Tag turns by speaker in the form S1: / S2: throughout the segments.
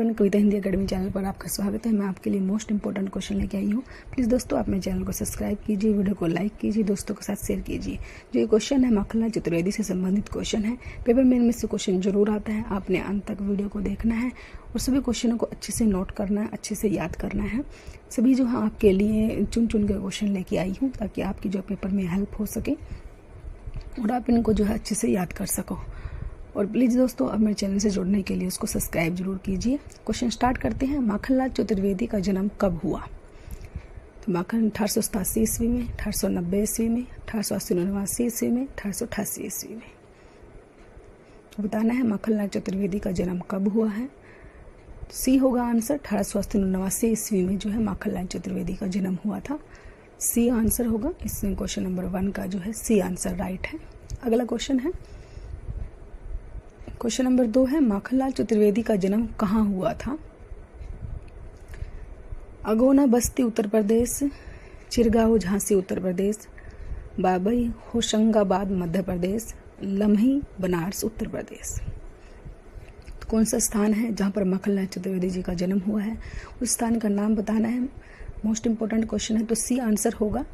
S1: कविता Hindi academy channel पर आपका स्वागत है। मैं आपके लिए मोस्ट इंपॉर्टेंट क्वेश्चन लेके आई हूँ। प्लीज़ दोस्तों आप मेरे चैनल को सब्सक्राइब कीजिए, वीडियो को लाइक कीजिए, दोस्तों के साथ शेयर कीजिए। जो ये क्वेश्चन है माखनलाल चतुर्वेदी से संबंधित क्वेश्चन है। पेपर में इनमें से क्वेश्चन जरूर आता है, आपने अंत तक वीडियो को देखना है और सभी क्वेश्चनों को अच्छे से नोट करना है, अच्छे से याद करना है। सभी जो है आपके लिए चुन चुन के क्वेश्चन लेके आई हूँ ताकि आपकी जो पेपर में हेल्प हो सके और आप इनको जो है अच्छे से याद कर सको। और प्लीज़ दोस्तों अब मेरे चैनल से जुड़ने के लिए उसको सब्सक्राइब जरूर कीजिए। क्वेश्चन स्टार्ट करते हैं। माखनलाल चतुर्वेदी का जन्म कब हुआ? तो 1887 ईस्वी में, 1890 ईस्वी में, 1889 ईस्वी में, 1888 ईस्वी में। तो बताना है माखनलाल चतुर्वेदी का जन्म कब हुआ है। सी होगा आंसर। 1889 ईस्वी में जो है माखनलाल चतुर्वेदी का जन्म हुआ था। सी आंसर होगा। इसमें क्वेश्चन नंबर 1 का जो है सी आंसर राइट है। अगला क्वेश्चन है, क्वेश्चन नंबर 2 है माखनलाल चतुर्वेदी का जन्म कहाँ हुआ था? अगोना बस्ती उत्तर प्रदेश, चिरगांव झांसी उत्तर प्रदेश, बाबई होशंगाबाद मध्य प्रदेश, लम्ही बनारस उत्तर प्रदेश। तो कौन सा स्थान है जहाँ पर माखनलाल चतुर्वेदी जी का जन्म हुआ है? उस स्थान का नाम बताना है। मोस्ट इंपॉर्टेंट क्वेश्चन है तो सी आंसर होगा।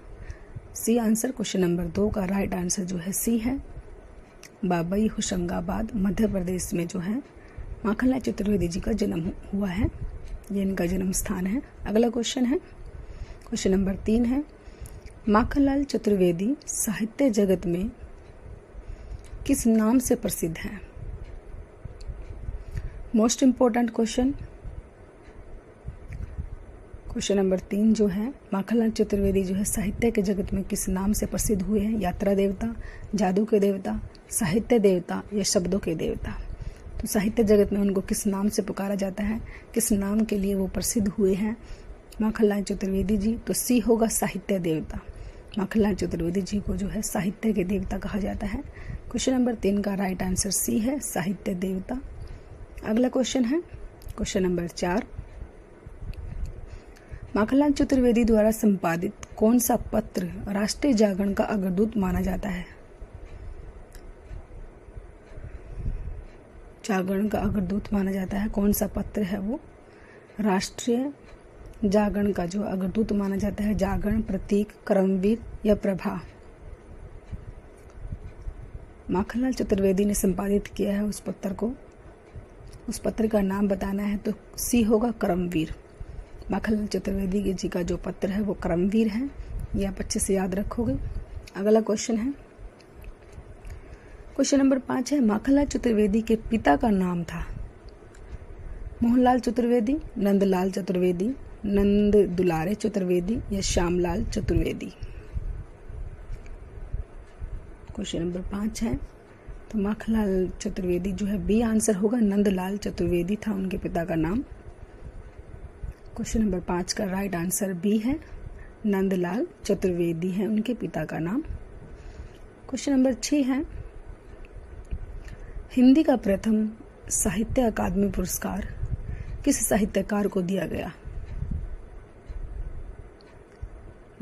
S1: सी आंसर क्वेश्चन नंबर 2 का राइट आंसर जो है सी है। बाबई होशंगाबाद मध्य प्रदेश में जो है माखनलाल चतुर्वेदी जी का जन्म हुआ है। ये इनका जन्म स्थान है। अगला क्वेश्चन है, क्वेश्चन नंबर 3 है माखनलाल चतुर्वेदी साहित्य जगत में किस नाम से प्रसिद्ध है? Most important question. Question number 3 जो है माखनलाल चतुर्वेदी जो है साहित्य के जगत में किस नाम से प्रसिद्ध हुए हैं? यात्रा देवता, जादू के देवता, साहित्य देवता या शब्दों के देवता। तो साहित्य जगत में उनको किस नाम से पुकारा जाता है, किस नाम के लिए वो प्रसिद्ध हुए हैं माखनलाल चतुर्वेदी जी? तो सी होगा साहित्य देवता। माखनलाल चतुर्वेदी जी को जो है साहित्य के देवता कहा जाता है। क्वेश्चन नंबर 3 का राइट आंसर सी है, साहित्य देवता। अगला क्वेश्चन है, क्वेश्चन नंबर 4 माखनलाल चतुर्वेदी द्वारा संपादित कौन सा पत्र राष्ट्रीय जागरण का अग्रदूत माना जाता है? जागरण का अग्रदूत माना जाता है। कौन सा पत्र है वो? राष्ट्रीय जागरण का जो अग्रदूत माना जाता है। जागरण, प्रतीक, कर्मवीर या प्रभा। माखनलाल चतुर्वेदी ने संपादित किया है उस पत्र को, उस पत्र का नाम बताना है तो सी होगा कर्मवीर। माखनलाल चतुर्वेदी जी का जो पत्र है वो कर्मवीर है। ये आप अच्छे से याद रखोगे। अगला क्वेश्चन है, क्वेश्चन नंबर 5 है माखनलाल चतुर्वेदी के पिता का नाम था? मोहनलाल चतुर्वेदी, नंदलाल चतुर्वेदी, नंद दुलारे चतुर्वेदी या श्यामलाल चतुर्वेदी। क्वेश्चन नंबर 5 है तो माखनलाल चतुर्वेदी जो है बी आंसर होगा। नंदलाल चतुर्वेदी था उनके पिता का नाम। क्वेश्चन नंबर 5 का राइट आंसर बी है, नंदलाल चतुर्वेदी है उनके पिता का नाम। क्वेश्चन नंबर 6 है हिंदी का प्रथम साहित्य अकादमी पुरस्कार किस साहित्यकार को दिया गया?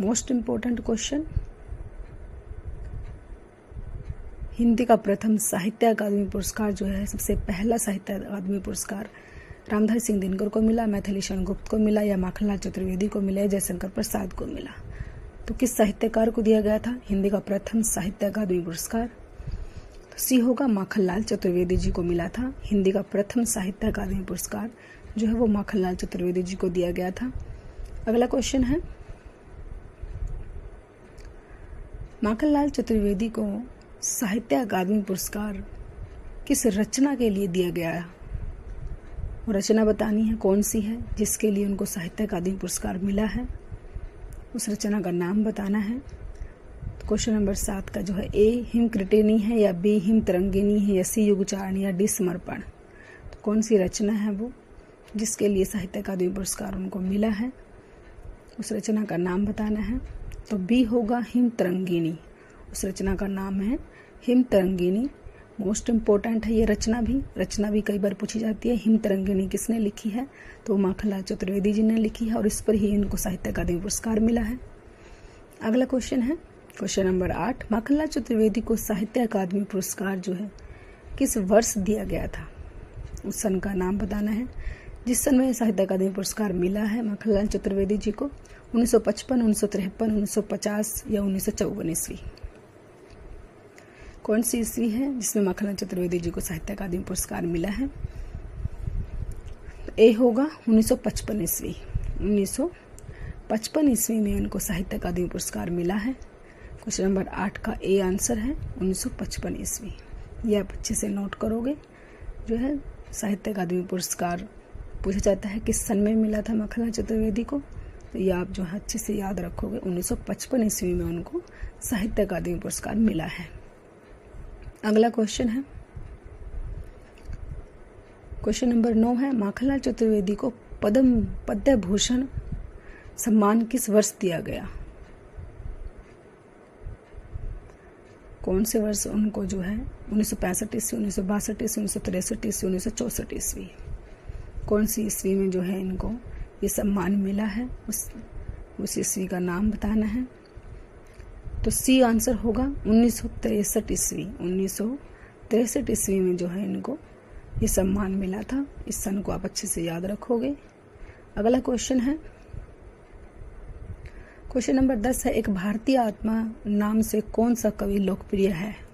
S1: Most important question. हिंदी का प्रथम साहित्य अकादमी पुरस्कार जो है सबसे पहला साहित्य अकादमी पुरस्कार रामधारी सिंह दिनकर को मिला, मैथिली शरण गुप्त को मिला या माखनलाल चतुर्वेदी को मिला या जयशंकर प्रसाद को मिला? तो किस साहित्यकार को दिया गया था हिंदी का प्रथम साहित्य अकादमी पुरस्कार? तो सी होगा, माखनलाल चतुर्वेदी जी को मिला था। हिंदी का प्रथम साहित्य अकादमी पुरस्कार जो है वो माखनलाल चतुर्वेदी जी को दिया गया था। अगला क्वेश्चन है माखनलाल चतुर्वेदी को साहित्य अकादमी पुरस्कार किस रचना के लिए दिया गया है? वो रचना बतानी है कौन सी है जिसके लिए उनको साहित्य अकादमी पुरस्कार मिला है। उस रचना का नाम बताना है। तो क्वेश्चन नंबर 7 का जो है ए हिम कृटिनी है या बी हिम तरंगिनी है या सी युगचारणी या डी समर्पण। तो कौन सी रचना है वो जिसके लिए साहित्य अकादमी पुरस्कार उनको मिला है? उस रचना का नाम बताना है। तो बी होगा हिम तरंगिनी। उस रचना का नाम है हिम तरंगिनी। मोस्ट इम्पोर्टेंट है ये रचना भी कई बार पूछी जाती है। हिम तरंगिनी किसने लिखी है? तो माखनलाल चतुर्वेदी जी ने लिखी है और इस पर ही इनको साहित्य अकादमी पुरस्कार मिला है। अगला क्वेश्चन है क्वेश्चन नंबर 8 माखनलाल चतुर्वेदी को साहित्य अकादमी पुरस्कार जो है किस वर्ष दिया गया था? उस सन का नाम बताना है। जिस सन में साहित्य अकादमी पुरस्कार मिला है माखनलाल चतुर्वेदी जी को, 1955, 1953, 1950 या 1954 ईस्वी। कौन सी ईस्वी है जिसमें माखनलाल चतुर्वेदी जी को साहित्य अकादमी पुरस्कार मिला है? ए होगा 1955 ईस्वी। 1955 ईस्वी में उनको साहित्य अकादमी पुरस्कार मिला है। क्वेश्चन नंबर 8 का ए आंसर है 1955 ईस्वी। ये आप अच्छे से नोट करोगे। जो है साहित्य अकादमी पुरस्कार पूछा जाता है किस सन में मिला था माखनलाल चतुर्वेदी को, तो ये आप जो है अच्छे से याद रखोगे। 1955 ईस्वी में उनको साहित्य अकादमी पुरस्कार मिला है। अगला क्वेश्चन है, क्वेश्चन नंबर 9 है, माखनलाल चतुर्वेदी को पद्म भूषण सम्मान किस वर्ष दिया गया? कौन से वर्ष उनको जो है 1965 ईस्वी, 1962 ईस्वी, 1963 ईस्वी, 1964 ईस्वी, कौन सी ईस्वी में जो है इनको ये सम्मान मिला है? उस ईस्वी का नाम बताना है। तो सी आंसर होगा 1963 ईस्वी। 1963 ईस्वी में जो है इनको ये सम्मान मिला था। इस सन को आप अच्छे से याद रखोगे। अगला क्वेश्चन है, क्वेश्चन नंबर 10 है, एक भारतीय आत्मा नाम से कौन सा कवि लोकप्रिय है?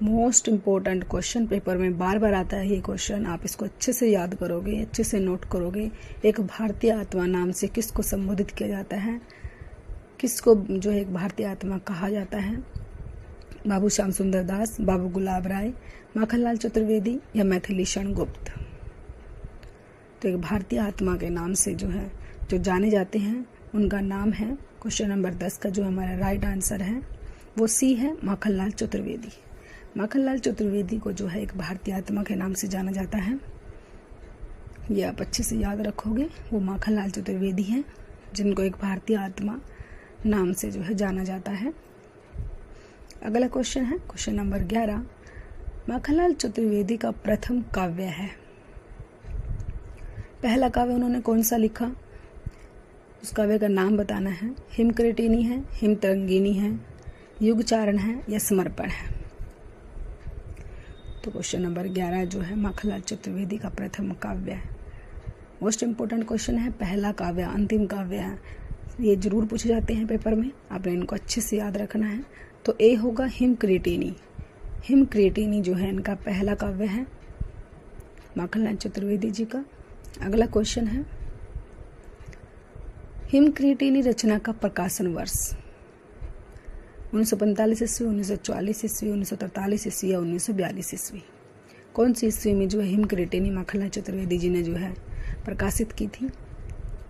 S1: मोस्ट इम्पोर्टेंट क्वेश्चन, पेपर में बार बार आता है ये क्वेश्चन। आप इसको अच्छे से याद करोगे, अच्छे से नोट करोगे। एक भारतीय आत्मा नाम से किसको संबोधित किया जाता है? किसको जो है एक भारतीय आत्मा कहा जाता है? बाबू श्याम सुंदर दास, बाबू गुलाब राय, माखनलाल चतुर्वेदी या मैथिली शरण गुप्त? तो एक भारतीय आत्मा के नाम से जो है जो जाने जाते हैं उनका नाम है, क्वेश्चन नंबर 10 का जो हमारा राइट आंसर है वो सी है, माखनलाल चतुर्वेदी। माखनलाल चतुर्वेदी को जो है एक भारतीय आत्मा के नाम से जाना जाता है। ये आप अच्छे से याद रखोगे। वो माखनलाल चतुर्वेदी हैं जिनको एक भारतीय आत्मा नाम से जो है जाना जाता है। अगला क्वेश्चन है, क्वेश्चन नंबर 11, माखनलाल चतुर्वेदी का प्रथम काव्य है। पहला काव्य उन्होंने कौन सा लिखा? उस काव्य का नाम बताना है। हिमकृतिनी है, हिमतरंगिनी है, युगचारण है या समर्पण है? तो क्वेश्चन नंबर 11 जो है माखनलाल चतुर्वेदी का प्रथम काव्य है। मोस्ट इम्पोर्टेंट क्वेश्चन है, पहला काव्य अंतिम काव्य है। ये जरूर पूछे जाते हैं पेपर में, आपने इनको अच्छे से याद रखना है। तो ए होगा हिमकृतिनी। हिमकृतिनी जो है इनका पहला काव्य है माखनलाल चतुर्वेदी जी का। अगला क्वेश्चन है, हिमकृतिनी रचना का प्रकाशन वर्ष 1945 ईस्वी, 1944 ईस्वी, 1943 ईस्वी या 1942 ईस्वी? कौन सी ईस्वी में जो है हिमकृतिनी माखनलाल चतुर्वेदी जी ने जो है प्रकाशित की थी?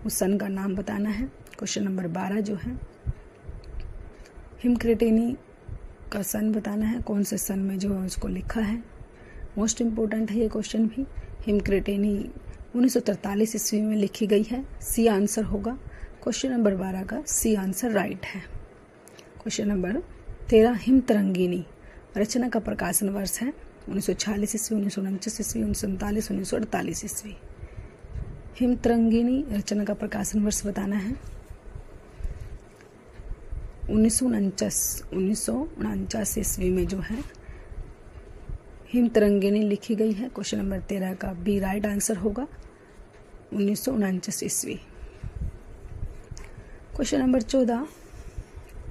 S1: उस सन का नाम बताना है। क्वेश्चन नंबर 12 जो है हिमकृतिनी का सन बताना है, कौन से सन में जो है उसको लिखा है। मोस्ट इम्पोर्टेंट है ये क्वेश्चन भी। हिमकृतिनी 1943 ईस्वी में लिखी गई है। सी आंसर होगा। क्वेश्चन नंबर 12 का सी आंसर राइट है। क्वेश्चन नंबर 13, हिमतरंगिनी रचना का प्रकाशन वर्ष है 1946 ईस्वी, 1949 ईस्वी, 1939, 1948 ईस्वी? हिमतरंगिनी रचना का प्रकाशन वर्ष बताना है। 1949 ईस्वी में जो है हिमतरंगिनी लिखी गई है। क्वेश्चन नंबर 13 का बी राइट आंसर होगा, 1949 ईस्वी। क्वेश्चन नंबर 14,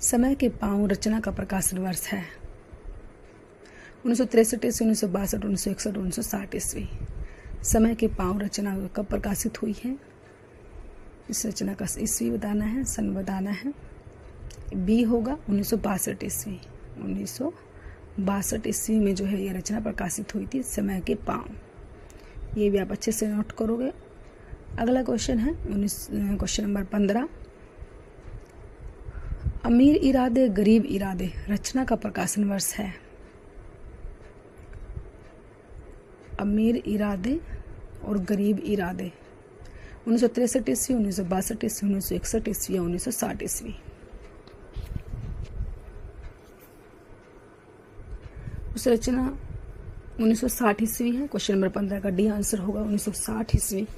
S1: समय के पाँव रचना का प्रकाशन वर्ष है 1963 ईस्वी, 1962, 1961, 1960 ईस्वी? समय के पाँव रचना कब प्रकाशित हुई है? इस रचना का ईस्वी बताना है, सन बताना है। बी होगा 1962 ईस्वी। 1962 ईस्वी में जो है ये रचना प्रकाशित हुई थी, समय के पाँव। ये भी आप अच्छे से नोट करोगे। अगला क्वेश्चन है क्वेश्चन नंबर 15, अमीर इरादे गरीब इरादे रचना का प्रकाशन वर्ष है। अमीर इरादे और गरीब इरादे 1963 ईस्वी, 1962 ईस्वी, 1961 ईस्वी या 1960 ईस्वी? उस रचना 1960 ईस्वी है। क्वेश्चन नंबर 15 का डी आंसर होगा 1960 ईस्वी।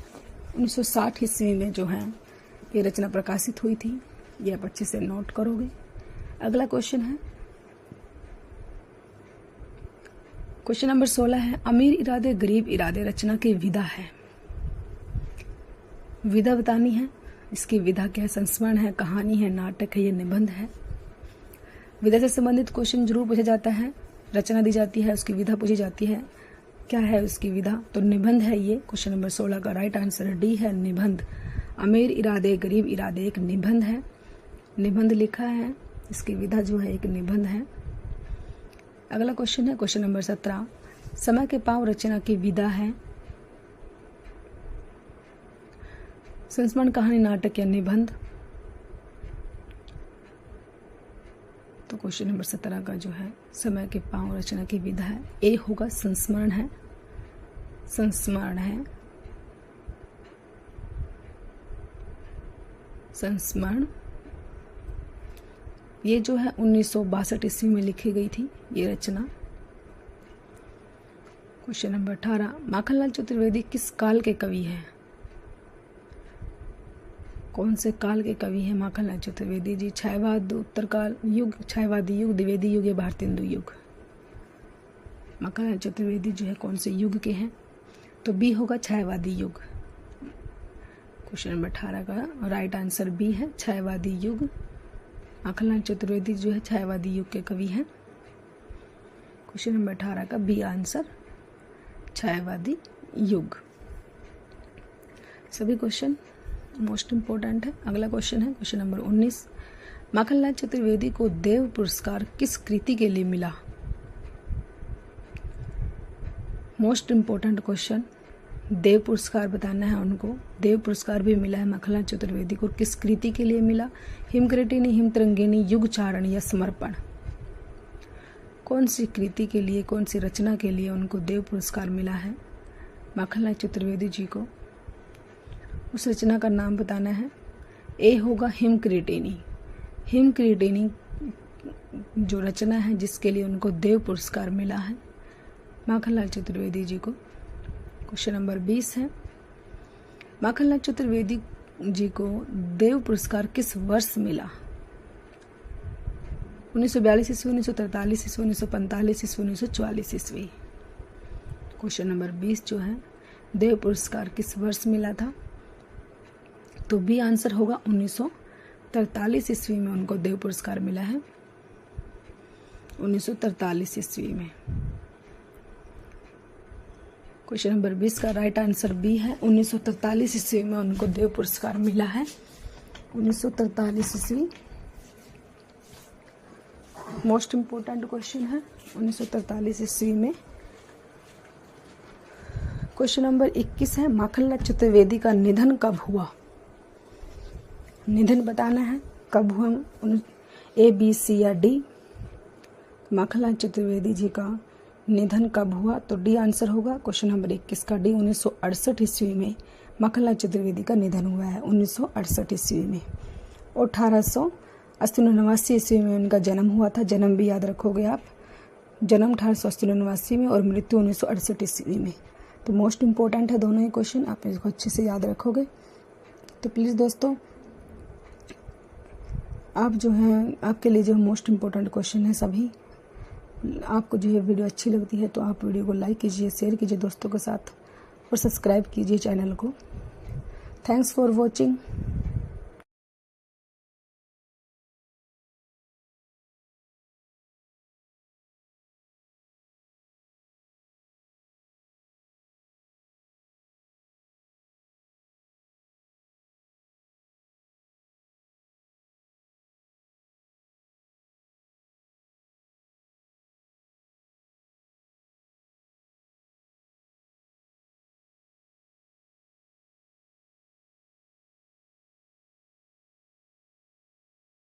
S1: 1960 ईस्वी में जो है ये रचना प्रकाशित हुई थी। ये आप अच्छे से नोट करोगे। अगला क्वेश्चन है क्वेश्चन नंबर 16 है, अमीर इरादे गरीब इरादे रचना की विधा है। विधा बतानी है। इसकी विधा क्या है? संस्मरण है, कहानी है, नाटक है, ये निबंध है। विधा से संबंधित क्वेश्चन जरूर पूछा जाता है। रचना दी जाती है, उसकी विधा पूछी जाती है। क्या है उसकी विधा? तो निबंध है ये। क्वेश्चन नंबर 16 का राइट आंसर डी है, निबंध। अमीर इरादे गरीब इरादे एक निबंध है। निबंध लिखा है, इसकी विधा जो है एक निबंध है। अगला क्वेश्चन है क्वेश्चन नंबर 17, समय के पांव रचना की विधा है। संस्मरण, कहानी, नाटक या निबंध? तो क्वेश्चन नंबर 17 का जो है समय के पांव रचना की विधा है, ए होगा संस्मरण है। संस्मरण है, संस्मरण। ये जो है 1962 ईस्वी में लिखी गई थी ये रचना। क्वेश्चन नंबर 18, माखनलाल चतुर्वेदी किस काल के कवि हैं? कौन से काल के कवि हैं माखनलाल चतुर्वेदी जी? छायावाद, उत्तरकाल युग, छायावादी युग, द्विवेदी युग या भारतेंदु युग? माखनलाल चतुर्वेदी जो है कौन से युग के हैं? तो बी होगा छायावादी युग। क्वेश्चन नंबर 18 का राइट आंसर बी है, छायावादी युग। माखनलाल चतुर्वेदी जो है छायावादी युग के कवि हैं। क्वेश्चन नंबर 18 का बी आंसर, छायावादी युग। सभी क्वेश्चन मोस्ट इम्पोर्टेंट है। अगला क्वेश्चन है क्वेश्चन नंबर 19, माखनलाल चतुर्वेदी को देव पुरस्कार किस कृति के लिए मिला? मोस्ट इम्पोर्टेंट क्वेश्चन, देव पुरस्कार बताना है उनको। देव पुरस्कार भी मिला है माखनलाल चतुर्वेदी को, किस कृति के लिए मिला? हिमकृतिनी, हिमतरंगिणी, युगचारण या समर्पण? कौन सी कृति के लिए, कौन सी रचना के लिए उनको देव पुरस्कार मिला है माखनलाल चतुर्वेदी जी को? उस रचना का नाम बताना है। ए होगा हिमकृतिनी। हिमकृतिनी जो रचना है जिसके लिए उनको देव पुरस्कार मिला है माखनलाल चतुर्वेदी जी को। क्वेश्चन नंबर 20 है, माखनलाल चतुर्वेदी जी को देव पुरस्कार किस वर्ष मिला? 1942 ईस्वी, 1943 ईस्वी, 1945 ईस्वी, 1944 ईस्वी? क्वेश्चन नंबर 20 जो है देव पुरस्कार किस वर्ष मिला था? तो बी आंसर होगा 1943 ईस्वी में उनको देव पुरस्कार मिला है। 1943 ईस्वी में। क्वेश्चन नंबर 20 का राइट आंसर बी है, 1943 ईस्वी में उनको देव पुरस्कार मिला है। 1943 ईस्वी मोस्ट इम्पोर्टेंट क्वेश्चन है, 1943 ईस्वी में। क्वेश्चन नंबर 21 है, माखनलाल चतुर्वेदी का निधन कब हुआ? निधन बताना है कब हुआ, ए, बी, सी या डी? माखनलाल चतुर्वेदी जी का निधन कब हुआ? तो डी आंसर होगा क्वेश्चन नंबर 21 का डी। 1968 ईस्वी में माखनलाल चतुर्वेदी का निधन हुआ है, 1968 ईस्वी में। और 1889 ईस्वी में उनका जन्म हुआ था। जन्म भी याद रखोगे आप, जन्म 1889 में और मृत्यु 1968 ईस्वी में। तो मोस्ट इम्पोर्टेंट है दोनों ही क्वेश्चन, आप इसको अच्छे से याद रखोगे। तो प्लीज़ दोस्तों, आप जो हैं, आपके लिए जो मोस्ट इम्पोर्टेंट क्वेश्चन है सभी, आपको जो है वीडियो अच्छी लगती है तो आप वीडियो को लाइक कीजिए, शेयर कीजिए दोस्तों के साथ और सब्सक्राइब कीजिए चैनल को। Thanks for watching.